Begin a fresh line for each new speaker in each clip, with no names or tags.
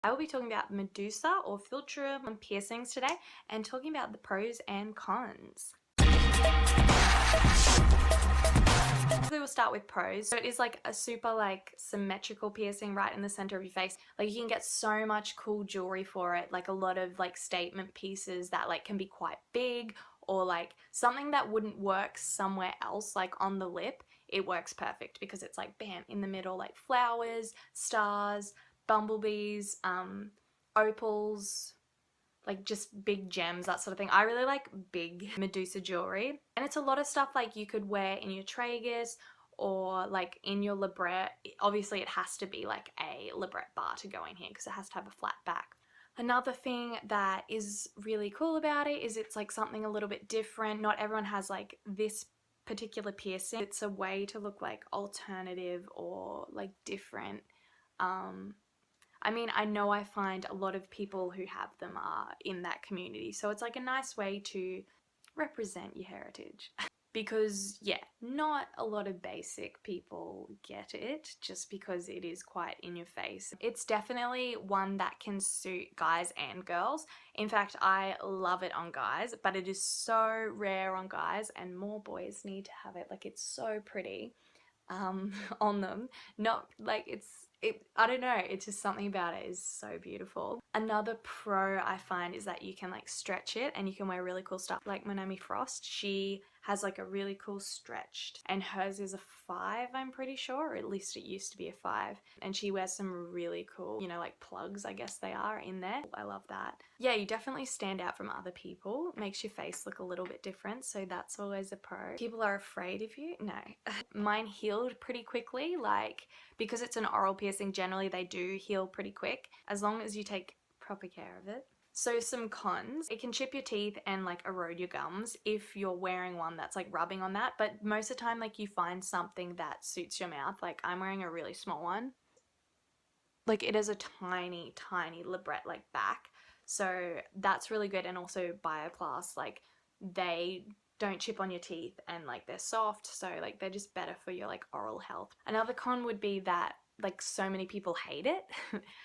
I will be talking about Medusa or Philtrum piercings today and talking about the pros and cons. We'll start with pros. So it is like a super like symmetrical piercing right in the center of your face. Like you can get so much cool jewelry for it, like a lot of like statement pieces that like can be quite big, or like something that wouldn't work somewhere else, like on the lip. It works perfect because it's like bam in the middle, like flowers, stars, bumblebees, opals, like just big gems, that sort of thing. I really like big Medusa jewelry, and it's a lot of stuff like you could wear in your tragus or like in your labret. Obviously it has to be like a labret bar to go in here because it has to have a flat back. Another thing that is really cool about it is it's like something a little bit different. Not everyone has like this particular piercing. It's a way to look like alternative or like different. I mean, I know I find a lot of people who have them are in that community, so it's like a nice way to represent your heritage. Because, yeah, not a lot of basic people get it just because it is quite in your face. It's definitely one that can suit guys and girls. In fact, I love it on guys, but it is so rare on guys and more boys need to have it. Like, it's so pretty on them. Not like I don't know, it's just something about it is so beautiful. Another pro I find is that you can like stretch it and you can wear really cool stuff. Like Monami Frost, she has like a really cool stretched, and hers is a 5, I'm pretty sure, or at least it used to be a 5, and she wears some really cool, you know, like plugs, I guess they are, in there. I love that. Yeah, you definitely stand out from other people. It makes your face look a little bit different, so that's always a pro. People are afraid of you? No. Mine healed pretty quickly, like because it's an oral piercing, generally they do heal pretty quick as long as you take proper care of it. So some cons: it can chip your teeth and like erode your gums if you're wearing one that's like rubbing on that, but most of the time like you find something that suits your mouth. Like I'm wearing a really small one. Like it is a tiny labret like back, so that's really good. And also Bioclass, like they don't chip on your teeth and like they're soft, so like they're just better for your like oral health. Another con would be that like so many people hate it.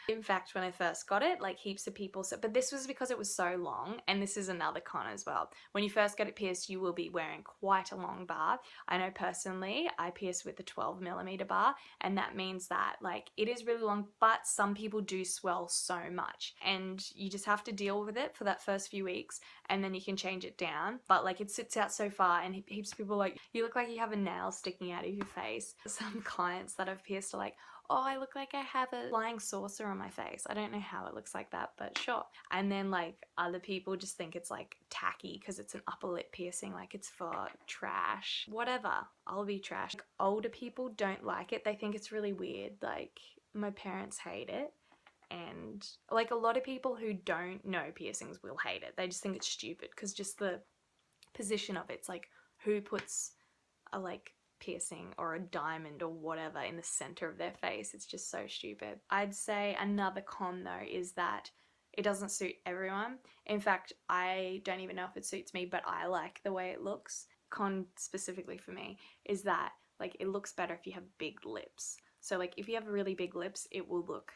In fact, when I first got it, like heaps of people but this was because it was so long, and this is another con as well. When you first get it pierced, you will be wearing quite a long bar. I know personally I pierced with the 12mm bar, and that means that like it is really long, but some people do swell so much and you just have to deal with it for that first few weeks, and then you can change it down. But like it sits out so far, and heaps of people like, you look like you have a nail sticking out of your face. Some clients that I've pierced are like, oh, I look like I have a flying saucer on my face. I don't know how it looks like that, but sure. And then like other people just think it's like tacky because it's an upper lip piercing, like it's for trash. Whatever, I'll be trash. Like, older people don't like it. They think it's really weird. Like my parents hate it. And like a lot of people who don't know piercings will hate it. They just think it's stupid because just the position of it's like, who puts a like piercing or a diamond or whatever in the center of their face? It's just so stupid. I'd say another con though is that it doesn't suit everyone. In fact, I don't even know if it suits me, but I like the way it looks. Con specifically for me is that like it looks better if you have big lips. So like if you have really big lips, it will look,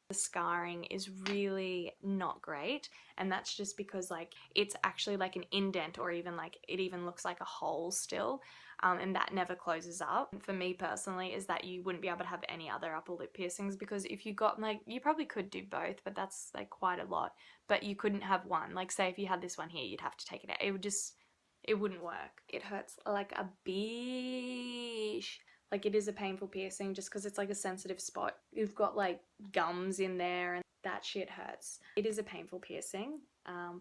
the scarring is really not great, and that's just because like it's actually like an indent, or even like it even looks like a hole still, and that never closes up. For me personally is that you wouldn't be able to have any other upper lip piercings, because if you got like, you probably could do both, but that's like quite a lot, but you couldn't have one. Like say if you had this one here, you'd have to take it out. It wouldn't work. It hurts like a bitch. Like it is a painful piercing just because it's like a sensitive spot. You've got like gums in there and that shit hurts. It is a painful piercing,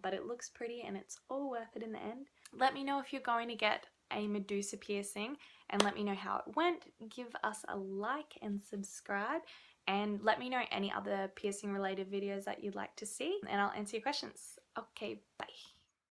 but it looks pretty and it's all worth it in the end. Let me know if you're going to get a Medusa piercing and let me know how it went. Give us a like and subscribe, and let me know any other piercing related videos that you'd like to see, and I'll answer your questions. Okay, bye.